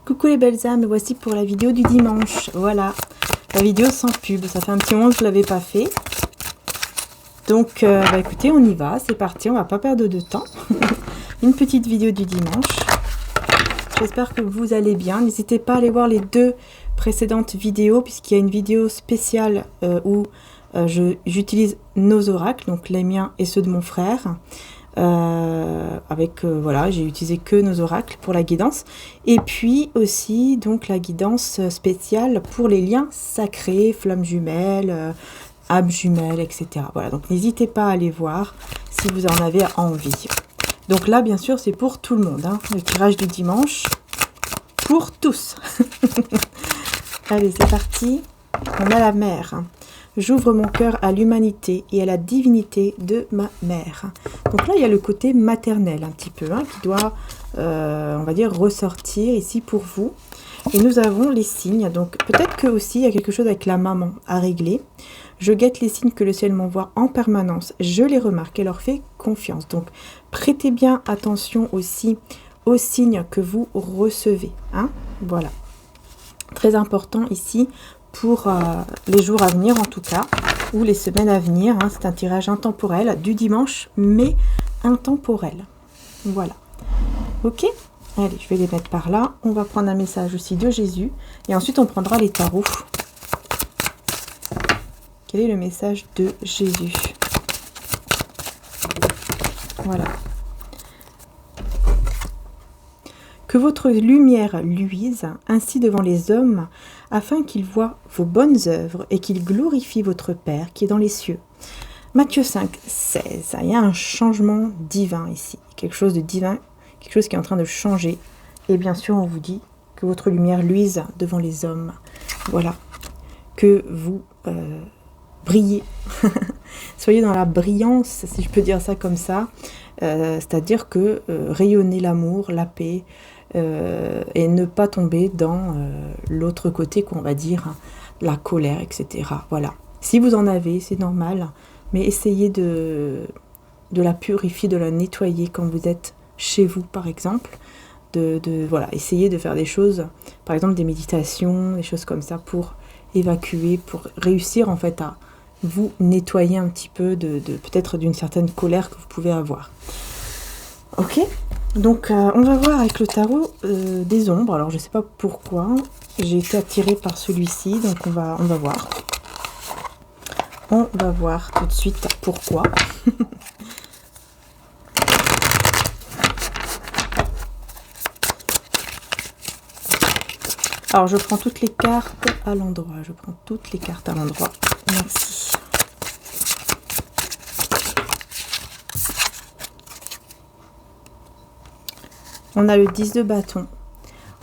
Coucou les belles âmes, voici pour la vidéo du dimanche. Voilà, la vidéo sans pub. Ça fait un petit moment que je ne l'avais pas fait. Donc, écoutez, on y va. C'est parti, on va pas perdre de temps. Une petite vidéo du dimanche. J'espère que vous allez bien. N'hésitez pas à aller voir les deux précédentes vidéos, puisqu'il y a une vidéo spéciale où j'utilise nos oracles, donc les miens et ceux de mon frère. Voilà, j'ai utilisé que nos oracles pour la guidance, et puis aussi donc la guidance spéciale pour les liens sacrés, flammes jumelles, âmes jumelles, etc. Voilà, donc n'hésitez pas à aller voir si vous en avez envie. Donc là, bien sûr, c'est pour tout le monde, hein, le tirage du dimanche pour tous. Allez, c'est parti. On a la mère. J'ouvre mon cœur à l'humanité et à la divinité de ma mère. Donc là, il y a le côté maternel un petit peu, hein, qui doit, on va dire, ressortir ici pour vous. Et nous avons les signes. Donc peut-être que aussi il y a quelque chose avec la maman à régler. Je guette les signes que le ciel m'envoie en permanence. Je les remarque et leur fais confiance. Donc prêtez bien attention aussi aux signes que vous recevez, hein. Voilà. Très important ici pour les jours à venir en tout cas, ou les semaines à venir, hein. C'est un tirage intemporel du dimanche, mais intemporel. Voilà. Ok. Allez, je vais les mettre par là. On va prendre un message aussi de Jésus. Et ensuite, on prendra les tarots. Quel est le message de Jésus? Voilà. Que votre lumière luise ainsi devant les hommes, afin qu'ils voient vos bonnes œuvres et qu'ils glorifient votre Père qui est dans les cieux. Matthieu 5, 16. Il y a un changement divin ici. Quelque chose de divin, quelque chose qui est en train de changer. Et bien sûr, on vous dit que votre lumière luise devant les hommes. Voilà. Que vous brillez. Soyez dans la brillance, si je peux dire ça comme ça. C'est-à-dire que rayonnez l'amour, la paix, et ne pas tomber dans l'autre côté, qu'on va dire, la colère, etc. Voilà. Si vous en avez, c'est normal, mais essayez de la purifier, de la nettoyer quand vous êtes chez vous, par exemple. Voilà, essayez de faire des choses, par exemple des méditations, des choses comme ça, pour évacuer, pour réussir en fait à vous nettoyer un petit peu peut-être d'une certaine colère que vous pouvez avoir. Ok, donc on va voir avec le tarot des ombres. Alors je sais pas pourquoi j'ai été attirée par celui-ci, donc on va voir. On va voir tout de suite pourquoi. Alors je prends toutes les cartes à l'endroit. Merci. On a le 10 de bâton.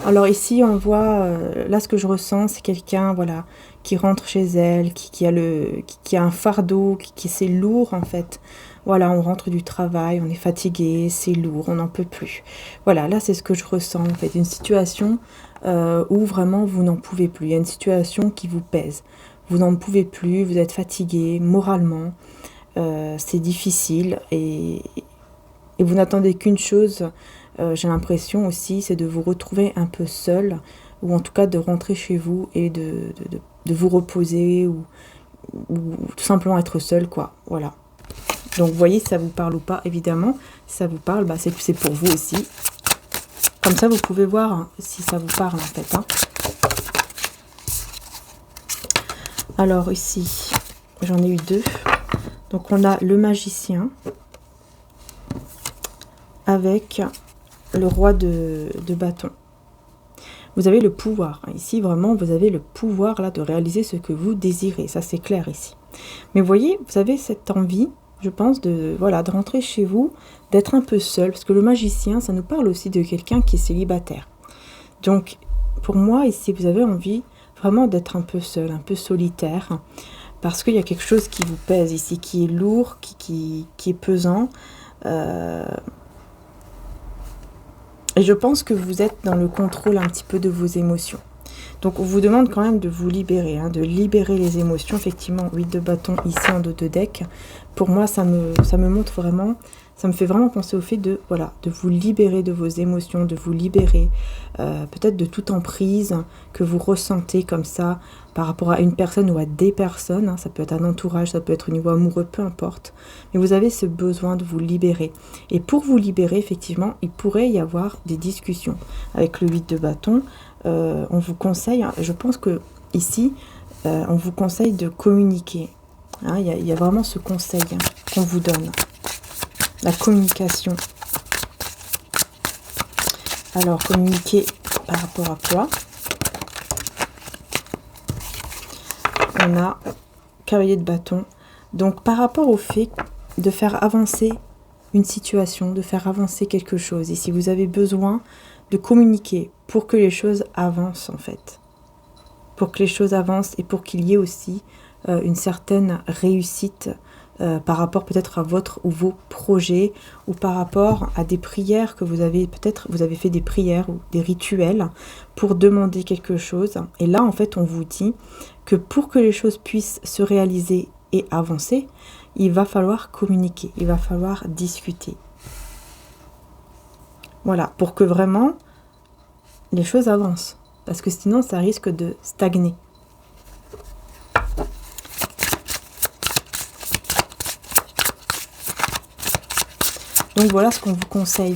Alors ici, on voit, là ce que je ressens, c'est quelqu'un, voilà, qui rentre chez elle, qui a un fardeau, c'est lourd en fait. Voilà, on rentre du travail, on est fatigué, c'est lourd, on n'en peut plus. Voilà, là c'est ce que je ressens en fait, une situation où vraiment vous n'en pouvez plus. Il y a une situation qui vous pèse. Vous n'en pouvez plus, vous êtes fatigué moralement, c'est difficile et vous n'attendez qu'une chose. J'ai l'impression aussi, c'est de vous retrouver un peu seul, ou en tout cas de rentrer chez vous et de vous reposer, ou tout simplement être seul, quoi. Voilà. Donc, vous voyez si ça vous parle ou pas, évidemment. Si ça vous parle, bah, c'est pour vous aussi. Comme ça, vous pouvez voir hein, si ça vous parle, en fait. Hein. Alors, ici, j'en ai eu deux. Donc, on a le magicien avec le roi de bâton. Vous avez le pouvoir. Ici, vraiment, vous avez le pouvoir là de réaliser ce que vous désirez. Ça, c'est clair ici. Mais vous voyez, vous avez cette envie, je pense, de rentrer chez vous, d'être un peu seul. Parce que le magicien, ça nous parle aussi de quelqu'un qui est célibataire. Donc, pour moi, ici, vous avez envie vraiment d'être un peu seul, un peu solitaire. Parce qu'il y a quelque chose qui vous pèse ici, qui est lourd, qui est pesant. Et je pense que vous êtes dans le contrôle un petit peu de vos émotions. Donc on vous demande quand même de vous libérer, hein, de libérer les émotions. Effectivement, 8 de bâton ici en dos de deck. Pour moi, ça me montre vraiment, ça me fait vraiment penser au fait de, voilà, de vous libérer de vos émotions, de vous libérer peut-être de toute emprise que vous ressentez comme ça par rapport à une personne ou à des personnes. Hein, ça peut être un entourage, ça peut être au niveau amoureux, peu importe. Mais vous avez ce besoin de vous libérer. Et pour vous libérer, effectivement, il pourrait y avoir des discussions. Avec le 8 de bâton, on vous conseille, je pense que ici, on vous conseille de communiquer. Hein, y a vraiment ce conseil qu'on vous donne. La communication. Alors, communiquer par rapport à quoi? On a cavalier de bâton. Donc, par rapport au fait de faire avancer une situation, de faire avancer quelque chose. Et si vous avez besoin de communiquer pour que les choses avancent, en fait. Pour que les choses avancent et pour qu'il y ait aussi une certaine réussite par rapport peut-être à votre ou vos projets ou par rapport à des prières que vous avez, peut-être vous avez fait des prières ou des rituels pour demander quelque chose. Et là, en fait, on vous dit que pour que les choses puissent se réaliser et avancer, il va falloir communiquer, il va falloir discuter. Voilà, pour que vraiment les choses avancent. Parce que sinon, ça risque de stagner. Donc voilà ce qu'on vous conseille.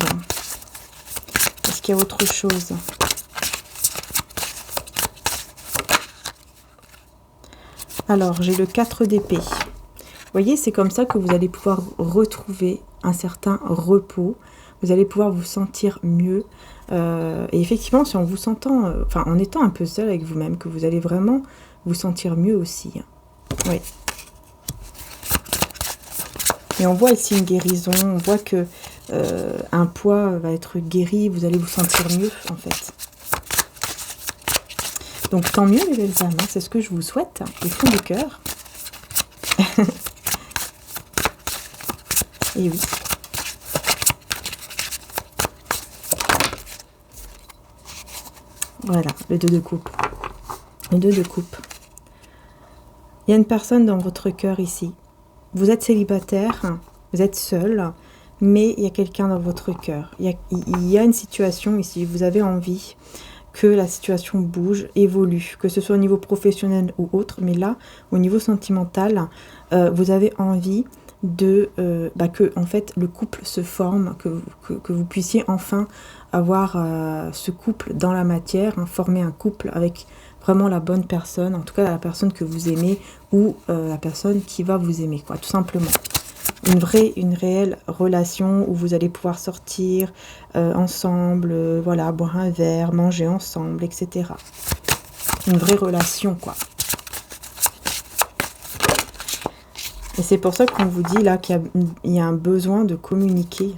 Est-ce qu'il y a autre chose? Alors, j'ai le 4 d'épée. Vous voyez, c'est comme ça que vous allez pouvoir retrouver un certain repos. Vous allez pouvoir vous sentir mieux. Et effectivement, si en vous sentant, enfin en étant un peu seul avec vous-même, que vous allez vraiment vous sentir mieux aussi. Oui. Et on voit ici une guérison, on voit que un poids va être guéri, vous allez vous sentir mieux en fait. Donc tant mieux les belles âmes, hein, c'est ce que je vous souhaite, du fond du cœur. Et oui. Voilà, le 2 de coupe. Le 2 de coupe. Il y a une personne dans votre cœur ici. Vous êtes célibataire, vous êtes seul, mais il y a quelqu'un dans votre cœur. Il y a une situation ici, vous avez envie que la situation bouge, évolue, que ce soit au niveau professionnel ou autre, mais là, au niveau sentimental, vous avez envie de que en fait le couple se forme, que vous puissiez enfin avoir ce couple dans la matière, hein, former un couple avec vraiment la bonne personne, en tout cas la personne que vous aimez ou la personne qui va vous aimer, quoi, tout simplement. Une réelle relation où vous allez pouvoir sortir ensemble, voilà, boire un verre, manger ensemble, etc. Une vraie relation, quoi. Et c'est pour ça qu'on vous dit là qu'il y a un besoin de communiquer.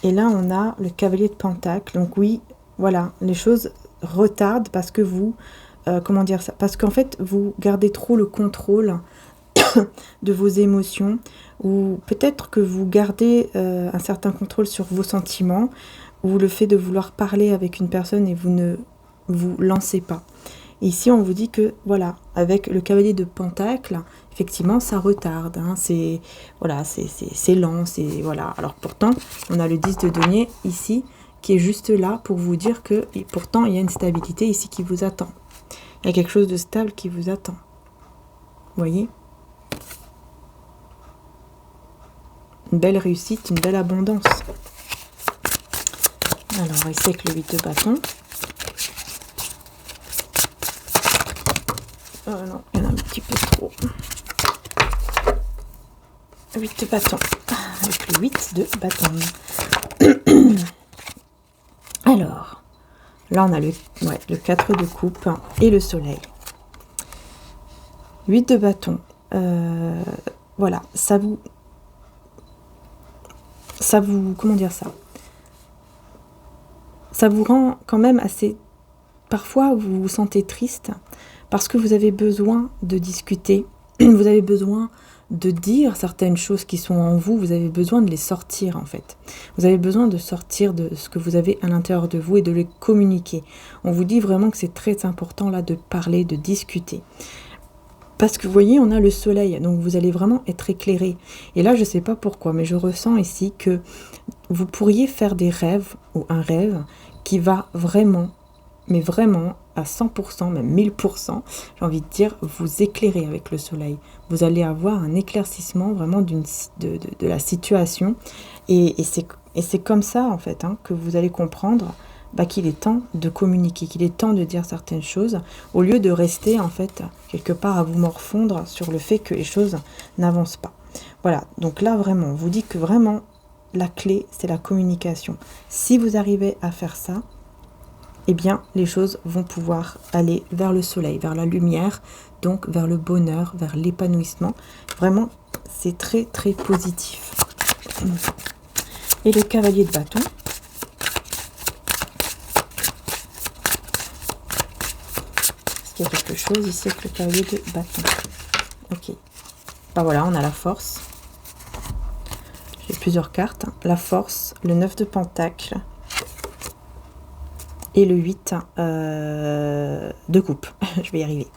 Et là, on a le cavalier de Pentacle. Donc oui, voilà, les choses retardent parce que vous, comment dire ça? Parce qu'en fait, vous gardez trop le contrôle de vos émotions, ou peut-être que vous gardez un certain contrôle sur vos sentiments, ou le fait de vouloir parler avec une personne et vous ne vous lancez pas. Et ici, on vous dit que, voilà, avec le cavalier de Pentacle, effectivement, ça retarde, hein, c'est voilà, c'est lent, c'est voilà. Alors pourtant, on a le 10 de denier ici, qui est juste là pour vous dire que, et pourtant, il y a une stabilité ici qui vous attend. Il y a quelque chose de stable qui vous attend. Vous voyez ? Une belle réussite, une belle abondance. Alors, ici avec le 8 de bâton. Oh non, il y en a un petit peu trop. 8 de bâton. Avec le 8 de bâton. Alors, là on a le 4 de coupe et le soleil. 8 de bâton. Voilà, ça vous, comment dire ça? Ça vous rend quand même assez... Parfois, vous vous sentez triste parce que vous avez besoin de discuter, vous avez besoin de dire certaines choses qui sont en vous. Vous avez besoin de les sortir en fait. Vous avez besoin de sortir de ce que vous avez à l'intérieur de vous et de les communiquer. On vous dit vraiment que c'est très important là de parler, de discuter. Parce que vous voyez, on a le soleil, donc vous allez vraiment être éclairé. Et là, je ne sais pas pourquoi, mais je ressens ici que vous pourriez faire des rêves, ou un rêve, qui va vraiment, mais vraiment, à 100%, même 1000%, j'ai envie de dire, vous éclairer avec le soleil. Vous allez avoir un éclaircissement vraiment de la situation. Et c'est comme ça, en fait, hein, que vous allez comprendre qu'il est temps de communiquer, qu'il est temps de dire certaines choses, au lieu de rester en fait quelque part à vous morfondre sur le fait que les choses n'avancent pas. Voilà, donc là vraiment, on vous dit que vraiment la clé c'est la communication. Si vous arrivez à faire ça, eh bien les choses vont pouvoir aller vers le soleil, vers la lumière, donc vers le bonheur, vers l'épanouissement. Vraiment, c'est très très positif. Et le cavalier de bâton. Il y a quelque chose ici avec le cavalier de bâton. Ok. Voilà, on a la force. J'ai plusieurs cartes. La force, le 9 de pentacle et le 8 de coupe. Je vais y arriver.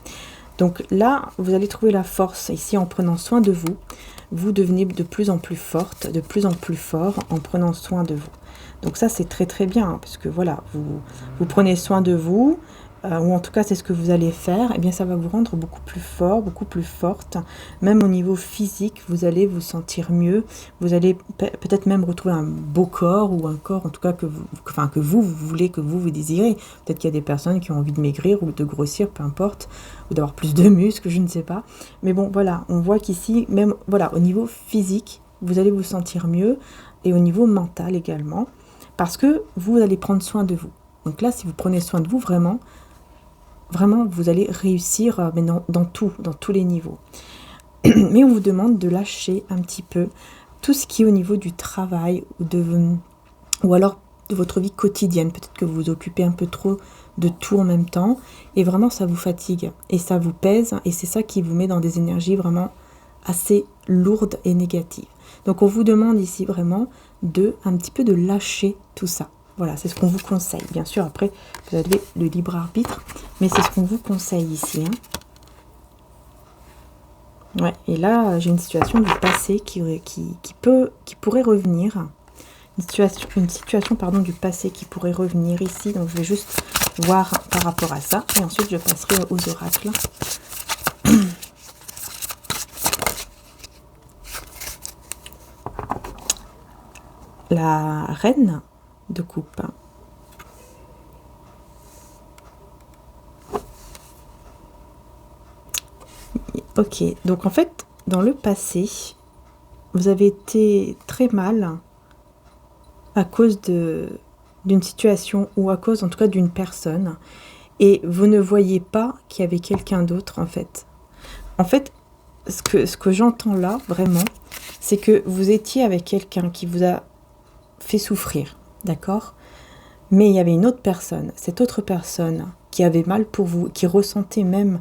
Donc là, vous allez trouver la force ici en prenant soin de vous. Vous devenez de plus en plus forte, de plus en plus fort en prenant soin de vous. Donc ça, c'est très très bien, hein, parce que voilà, vous prenez soin de vous, ou en tout cas c'est ce que vous allez faire, et bien ça va vous rendre beaucoup plus fort, beaucoup plus forte, même au niveau physique, vous allez vous sentir mieux, vous allez peut-être même retrouver un beau corps, ou un corps en tout cas que vous voulez, que vous désirez. Peut-être qu'il y a des personnes qui ont envie de maigrir, ou de grossir, peu importe, ou d'avoir plus de muscles, je ne sais pas. Mais bon, voilà, on voit qu'ici, même voilà, au niveau physique, vous allez vous sentir mieux, et au niveau mental également, parce que vous allez prendre soin de vous. Donc là, si vous prenez soin de vous, vraiment, vous allez réussir mais dans tous les niveaux. Mais on vous demande de lâcher un petit peu tout ce qui est au niveau du travail ou alors de votre vie quotidienne. Peut-être que vous vous occupez un peu trop de tout en même temps et vraiment ça vous fatigue et ça vous pèse et c'est ça qui vous met dans des énergies vraiment assez lourdes et négatives. Donc on vous demande ici vraiment un petit peu de lâcher tout ça. Voilà, c'est ce qu'on vous conseille. Bien sûr, après, vous avez le libre arbitre, mais c'est ce qu'on vous conseille ici. Hein. Ouais, et là, j'ai une situation du passé qui pourrait revenir. Une situation du passé qui pourrait revenir ici. Donc, je vais juste voir par rapport à ça. Et ensuite, je passerai aux oracles. La reine de coupe. Ok, donc en fait, dans le passé, vous avez été très mal à cause d'une situation ou à cause en tout cas d'une personne et vous ne voyez pas qu'il y avait quelqu'un d'autre en fait. En fait, ce que j'entends là vraiment, c'est que vous étiez avec quelqu'un qui vous a fait souffrir, d'accord ? Mais il y avait une autre personne, cette autre personne qui avait mal pour vous, qui ressentait même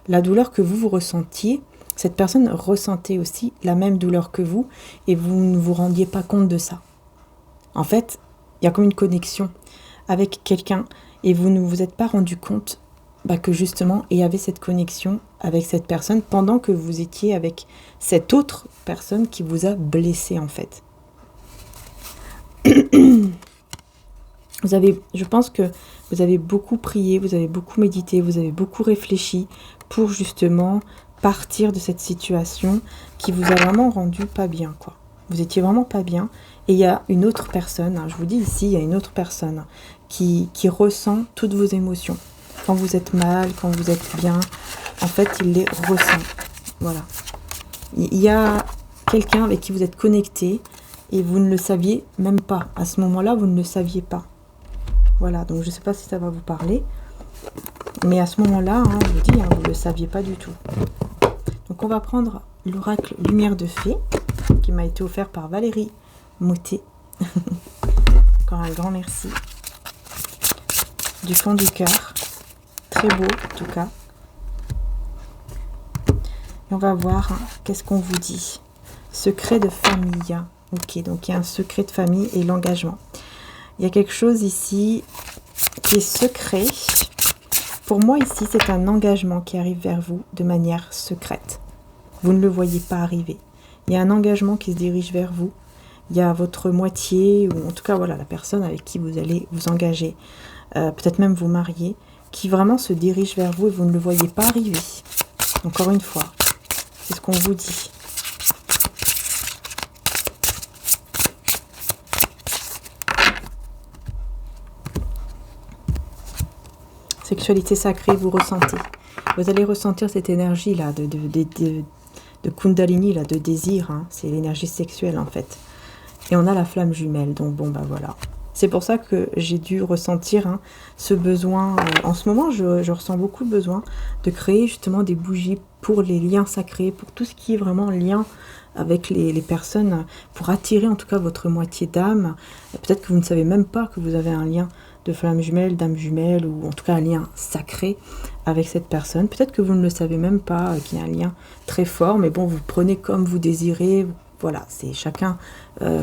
la douleur que vous ressentiez. Cette personne ressentait aussi la même douleur que vous et vous ne vous rendiez pas compte de ça. En fait, il y a comme une connexion avec quelqu'un et vous ne vous êtes pas rendu compte que justement il y avait cette connexion avec cette personne pendant que vous étiez avec cette autre personne qui vous a blessé en fait. Je pense que vous avez beaucoup prié, vous avez beaucoup médité, vous avez beaucoup réfléchi pour justement partir de cette situation qui vous a vraiment rendu pas bien, quoi. Vous étiez vraiment pas bien et il y a une autre personne, hein, je vous dis ici, il y a une autre personne qui ressent toutes vos émotions. Quand vous êtes mal, quand vous êtes bien, en fait, il les ressent. Voilà. Il y a quelqu'un avec qui vous êtes connecté et vous ne le saviez même pas. À ce moment-là, vous ne le saviez pas. Voilà, donc je ne sais pas si ça va vous parler. Mais à ce moment-là, hein, je vous dis, hein, vous ne le saviez pas du tout. Donc on va prendre l'oracle Lumière de Fée, qui m'a été offert par Valérie Moutet. Encore un grand merci. Du fond du cœur. Très beau, en tout cas. Et Et on va voir qu'est-ce qu'on vous dit. Secret de famille. Ok, donc il y a un secret de famille et l'engagement. Il y a quelque chose ici qui est secret. Pour moi, ici, c'est un engagement qui arrive vers vous de manière secrète. Vous ne le voyez pas arriver. Il y a un engagement qui se dirige vers vous. Il y a votre moitié, ou en tout cas, voilà, la personne avec qui vous allez vous engager, peut-être même vous marier, qui vraiment se dirige vers vous et vous ne le voyez pas arriver. Encore une fois, c'est ce qu'on vous dit. Sexualité sacrée, vous ressentez. Vous allez ressentir cette énergie-là de Kundalini, là, de désir. Hein. C'est l'énergie sexuelle, en fait. Et on a la flamme jumelle. Donc, bon, bah voilà. C'est pour ça que j'ai dû ressentir ce besoin. En ce moment, je ressens beaucoup le besoin de créer justement des bougies pour les liens sacrés, pour tout ce qui est vraiment lien avec les personnes, pour attirer en tout cas votre moitié d'âme. Peut-être que vous ne savez même pas que vous avez un lien de flamme jumelle, d'âme jumelle, ou en tout cas un lien sacré avec cette personne. Peut-être que vous ne le savez même pas, qu'il y a un lien très fort, mais bon, vous prenez comme vous désirez. Voilà, c'est chacun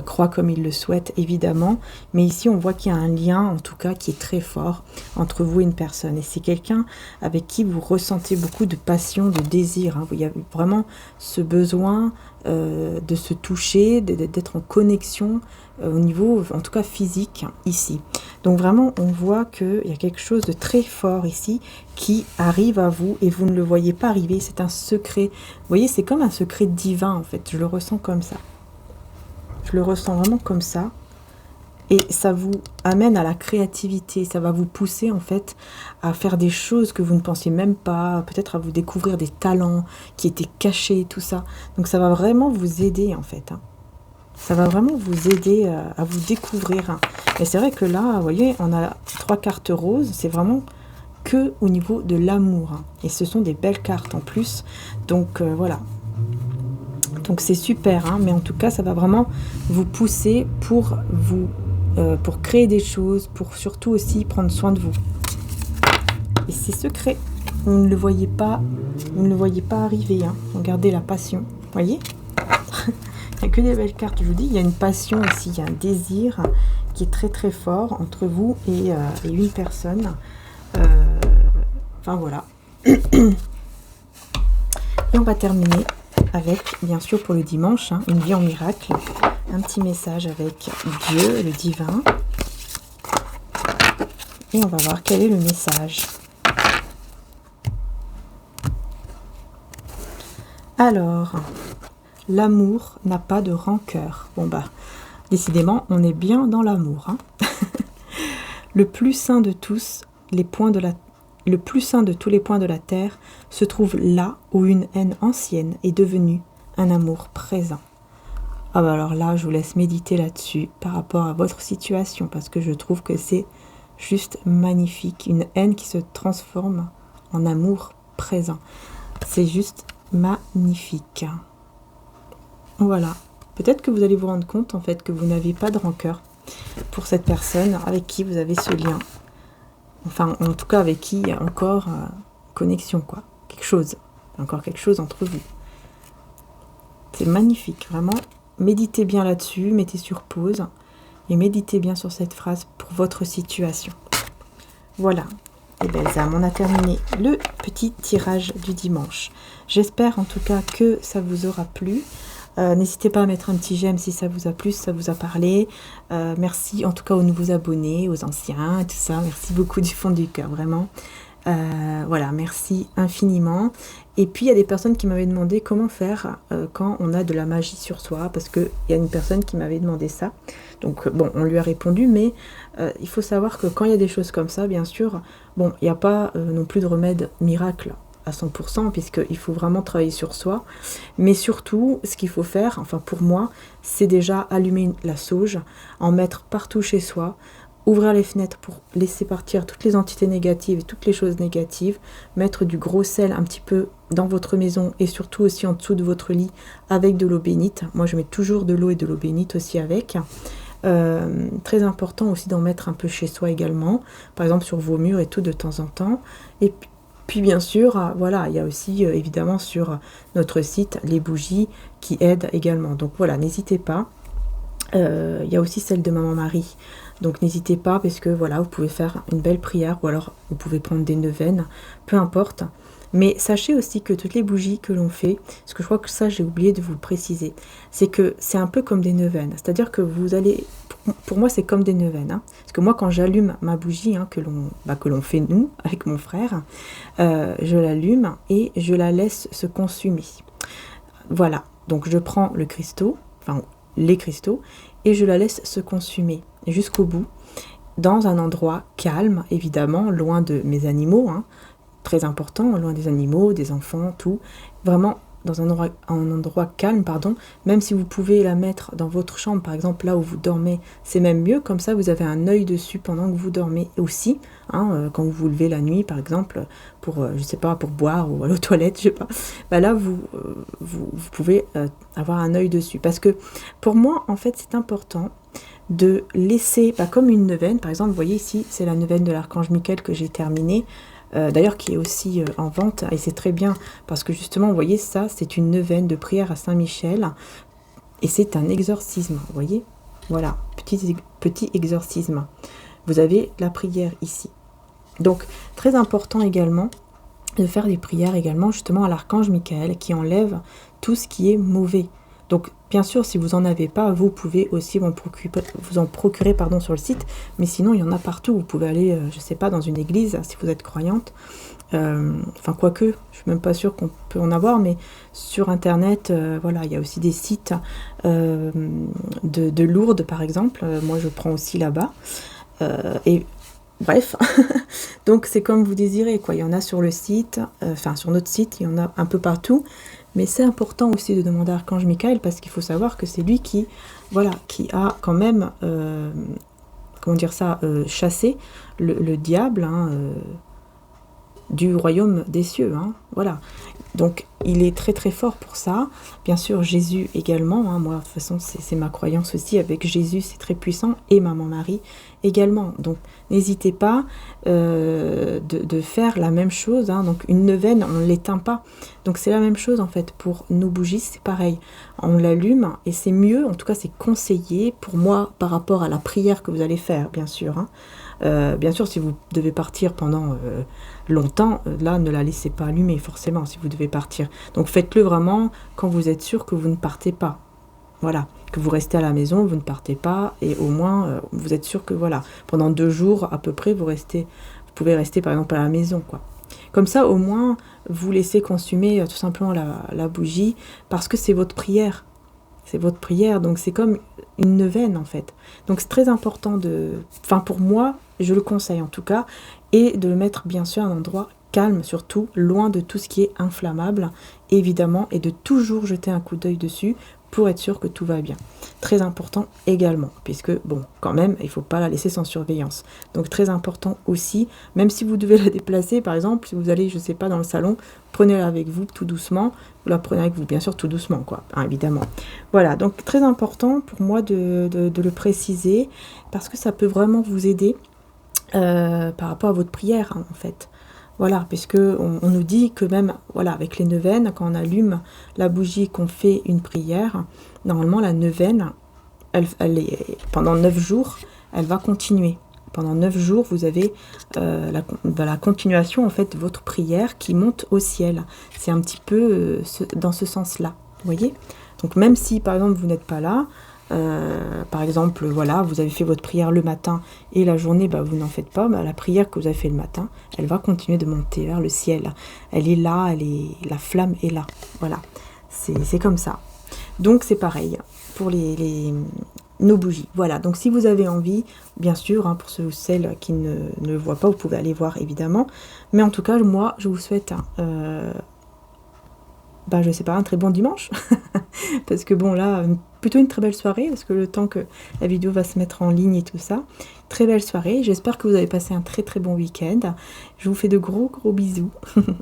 croit comme il le souhaite, évidemment. Mais ici, on voit qu'il y a un lien, en tout cas, qui est très fort entre vous et une personne. Et c'est quelqu'un avec qui vous ressentez beaucoup de passion, de désir. Hein. Il y a vraiment ce besoin de se toucher, d'être en connexion au niveau, en tout cas, physique, ici. Donc vraiment, on voit qu'il y a quelque chose de très fort ici qui arrive à vous et vous ne le voyez pas arriver. C'est un secret. Vous voyez, c'est comme un secret divin, en fait. Je le ressens comme ça. Je le ressens vraiment comme ça. Et ça vous amène à la créativité. Ça va vous pousser, en fait, à faire des choses que vous ne pensiez même pas. Peut-être à vous découvrir des talents qui étaient cachés, tout ça. Donc ça va vraiment vous aider, en fait. Ça va vraiment vous aider à vous découvrir. Et c'est vrai que là, vous voyez, on a 3 cartes roses. C'est vraiment que au niveau de l'amour. Et ce sont des belles cartes en plus. Donc voilà. Donc c'est super. Mais en tout cas, ça va vraiment vous pousser pour créer des choses, pour surtout aussi prendre soin de vous. Et c'est secret. Vous ne le voyez pas arriver. Regardez la passion. Vous voyez? Il n'y a que des belles cartes, je vous dis. Il y a une passion ici, il y a un désir qui est très très fort entre vous et une personne. Enfin voilà. Et on va terminer avec, bien sûr pour le dimanche, une vie en miracle. Un petit message avec Dieu, le divin. Et on va voir quel est le message. Alors... L'amour n'a pas de rancœur. Bon bah, décidément, on est bien dans l'amour. Le plus saint de tous les points le plus saint de tous les points de la terre se trouve là où une haine ancienne est devenue un amour présent. Ah bah alors là, je vous laisse méditer là-dessus par rapport à votre situation parce que je trouve que c'est juste magnifique. Une haine qui se transforme en amour présent. C'est juste magnifique. Voilà, peut-être que vous allez vous rendre compte en fait que vous n'avez pas de rancœur pour cette personne avec qui vous avez ce lien. Enfin, en tout cas avec qui il y a encore connexion, quoi. Quelque chose, encore quelque chose entre vous. C'est magnifique, vraiment. Méditez bien là-dessus, mettez sur pause et méditez bien sur cette phrase pour votre situation. Voilà. Et bien, on a terminé le petit tirage du dimanche. J'espère en tout cas que ça vous aura plu. N'hésitez pas à mettre un petit j'aime si ça vous a plu, si ça vous a parlé. Merci en tout cas aux nouveaux abonnés, aux anciens, tout ça. Merci beaucoup du fond du cœur, vraiment. Voilà, merci infiniment. Et puis il y a des personnes qui m'avaient demandé comment faire quand on a de la magie sur soi, parce qu'il y a une personne qui m'avait demandé ça. Donc bon, on lui a répondu, mais il faut savoir que quand il y a des choses comme ça, bien sûr, bon, il n'y a pas non plus de remède miracle à 100%, puisqu'il faut vraiment travailler sur soi. Mais surtout, ce qu'il faut faire, enfin pour moi, c'est déjà allumer la sauge, en mettre partout chez soi, ouvrir les fenêtres pour laisser partir toutes les entités négatives et toutes les choses négatives, mettre du gros sel un petit peu dans votre maison et surtout aussi en dessous de votre lit avec de l'eau bénite. Moi, je mets toujours de l'eau et de l'eau bénite aussi avec. Très important aussi d'en mettre un peu chez soi également, par exemple sur vos murs et tout de temps en temps. Et Puis bien sûr, voilà, il y a aussi évidemment sur notre site les bougies qui aident également. Donc voilà, n'hésitez pas. Il y a aussi celle de Maman Marie. Donc n'hésitez pas parce que voilà, vous pouvez faire une belle prière ou alors vous pouvez prendre des neuvaines, peu importe. Mais sachez aussi que toutes les bougies que l'on fait, parce que je crois que ça j'ai oublié de vous le préciser, c'est que c'est un peu comme des neuvaines. C'est-à-dire que vous allez, pour moi c'est comme des neuvaines. Hein. Parce que moi quand j'allume ma bougie, hein, que l'on fait nous avec mon frère, je l'allume et je la laisse se consumer. Voilà, donc je prends le cristaux, enfin les cristaux, et je la laisse se consumer jusqu'au bout, dans un endroit calme, évidemment, loin de mes animaux, hein, très important, loin des animaux, des enfants, tout, vraiment dans un endroit calme, pardon, même si vous pouvez la mettre dans votre chambre, par exemple là où vous dormez, c'est même mieux, comme ça vous avez un œil dessus pendant que vous dormez aussi, hein, quand vous vous levez la nuit par exemple, pour, je sais pas, pour boire ou aller aux toilettes, je sais pas, bah là vous pouvez avoir un œil dessus, parce que pour moi en fait c'est important de laisser, comme une neuvaine, par exemple, vous voyez ici, c'est la neuvaine de l'archange Michael que j'ai terminée, d'ailleurs qui est aussi en vente, et c'est très bien, parce que justement, vous voyez, ça, c'est une neuvaine de prière à Saint-Michel, et c'est un exorcisme, vous voyez, voilà, petit exorcisme. Vous avez la prière ici. Donc, très important également, de faire des prières également, justement, à l'archange Michael, qui enlève tout ce qui est mauvais. Donc, bien sûr, si vous n'en avez pas, vous pouvez aussi vous en procurer sur le site. Mais sinon, il y en a partout. Vous pouvez aller, je ne sais pas, dans une église, si vous êtes croyante. Enfin, quoique, je ne suis même pas sûre qu'on peut en avoir. Mais sur Internet, voilà, il y a aussi des sites de Lourdes, par exemple. Moi, je prends aussi là-bas. Et bref, donc c'est comme vous désirez, quoi. Il y en a sur le site, sur notre site, il y en a un peu partout. Mais c'est important aussi de demander à Archange Michael, parce qu'il faut savoir que c'est lui qui a quand même, chassé le diable, hein, du royaume des cieux, hein, voilà. Donc il est très très fort pour ça. Bien sûr Jésus également, hein, moi de toute façon c'est ma croyance aussi, avec Jésus c'est très puissant, et Maman Marie également. Donc n'hésitez pas de faire la même chose, hein. Donc une neuvaine on ne l'éteint pas, donc c'est la même chose en fait pour nos bougies, c'est pareil, on l'allume et c'est mieux, en tout cas c'est conseillé pour moi par rapport à la prière que vous allez faire, bien sûr, hein. Bien sûr, si vous devez partir pendant longtemps, là, ne la laissez pas allumer, forcément, si vous devez partir. Donc, faites-le vraiment quand vous êtes sûr que vous ne partez pas. Voilà, que vous restez à la maison, vous ne partez pas, et au moins, vous êtes sûr que, voilà, pendant 2 jours, à peu près, vous pouvez rester, par exemple, à la maison, quoi. Comme ça, au moins, vous laissez consumer tout simplement la bougie, parce que c'est votre prière. C'est votre prière, donc c'est comme une neuvaine en fait. Donc c'est très important pour moi, je le conseille en tout cas, et de le mettre bien sûr à un endroit calme surtout, loin de tout ce qui est inflammable, évidemment, et de toujours jeter un coup d'œil dessus pour être sûr que tout va bien. Très important également, puisque bon, quand même, il ne faut pas la laisser sans surveillance. Donc très important aussi, même si vous devez la déplacer, par exemple, si vous allez, je ne sais pas, dans le salon, prenez-la avec vous tout doucement, vous la prenez avec vous, bien sûr, tout doucement, quoi, hein, évidemment. Voilà, donc très important pour moi de le préciser, parce que ça peut vraiment vous aider par rapport à votre prière, hein, en fait. Voilà, puisque on nous dit que même, voilà, avec les neuvaines, quand on allume la bougie, qu'on fait une prière, normalement la neuvaine, pendant 9 jours, elle va continuer. Pendant 9 jours, vous avez la continuation, en fait, de votre prière qui monte au ciel. C'est un petit peu dans ce sens-là, vous voyez? Donc même si, par exemple, vous n'êtes pas là, par exemple, voilà, vous avez fait votre prière le matin et la journée, vous n'en faites pas, la prière que vous avez fait le matin, elle va continuer de monter vers le ciel. Elle est là, la flamme est là. Voilà, c'est comme ça. Donc c'est pareil pour nos bougies. Voilà, donc si vous avez envie, bien sûr, hein, pour ceux ou celles qui ne le voient pas, vous pouvez aller voir évidemment. Mais en tout cas, moi, je vous souhaite je sais pas, un très bon dimanche. Parce que bon, là, plutôt une très belle soirée, parce que le temps que la vidéo va se mettre en ligne et tout ça, très belle soirée. J'espère que vous avez passé un très très bon week-end. Je vous fais de gros gros bisous.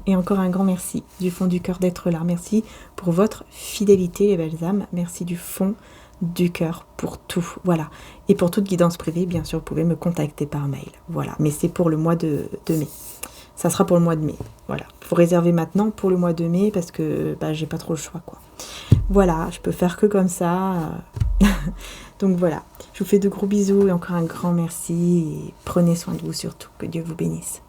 Et encore un grand merci du fond du cœur d'être là. Merci pour votre fidélité, les belles âmes. Merci du fond du cœur pour tout. Voilà. Et pour toute guidance privée, bien sûr, vous pouvez me contacter par mail. Voilà. Mais c'est pour le mois de mai. ça sera pour le mois de mai. Voilà, faut réserver maintenant pour le mois de mai parce que j'ai pas trop le choix, quoi. Voilà, je peux faire que comme ça. Donc voilà, je vous fais de gros bisous et encore un grand merci. Et prenez soin de vous surtout. Que Dieu vous bénisse.